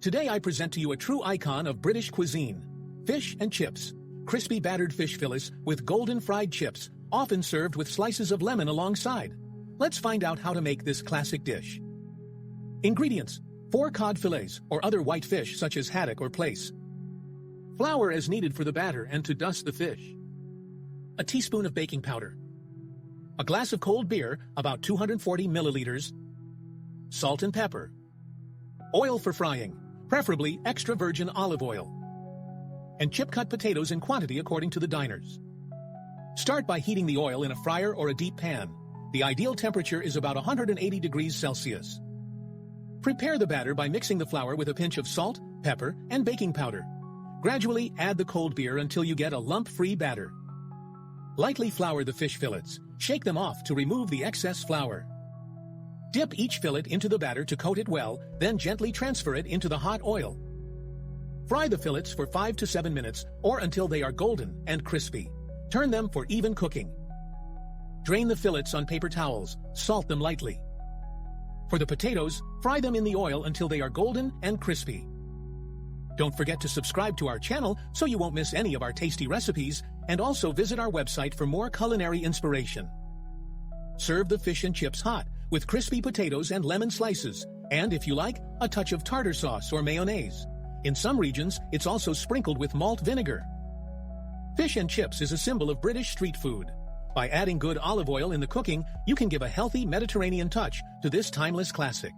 Today I present to you a true icon of British cuisine. Fish and chips. Crispy battered fish fillets with golden fried chips, often served with slices of lemon alongside. Let's find out how to make this classic dish. Ingredients: 4 cod fillets or other white fish such as haddock or plaice. Flour as needed for the batter and to dust the fish. A teaspoon of baking powder. A glass of cold beer, about 240 milliliters. Salt and pepper. Oil for frying, preferably extra virgin olive oil. And chip-cut potatoes in quantity according to the diners. Start by heating the oil in a fryer or a deep pan. The ideal temperature is about 180 degrees Celsius. Prepare the batter by mixing the flour with a pinch of salt, pepper, and baking powder. Gradually add the cold beer until you get a lump-free batter. Lightly flour the fish fillets. Shake them off to remove the excess flour. Dip each fillet into the batter to coat it well, then gently transfer it into the hot oil. Fry the fillets for 5 to 7 minutes or until they are golden and crispy. Turn them for even cooking. Drain the fillets on paper towels, salt them lightly. For the potatoes, fry them in the oil until they are golden and crispy. Don't forget to subscribe to our channel so you won't miss any of our tasty recipes, and also visit our website for more culinary inspiration. Serve the fish and chips hot, with crispy potatoes and lemon slices, and if you like, a touch of tartar sauce or mayonnaise. In some regions, it's also sprinkled with malt vinegar. Fish and chips is a symbol of British street food. By adding good olive oil in the cooking, you can give a healthy Mediterranean touch to this timeless classic.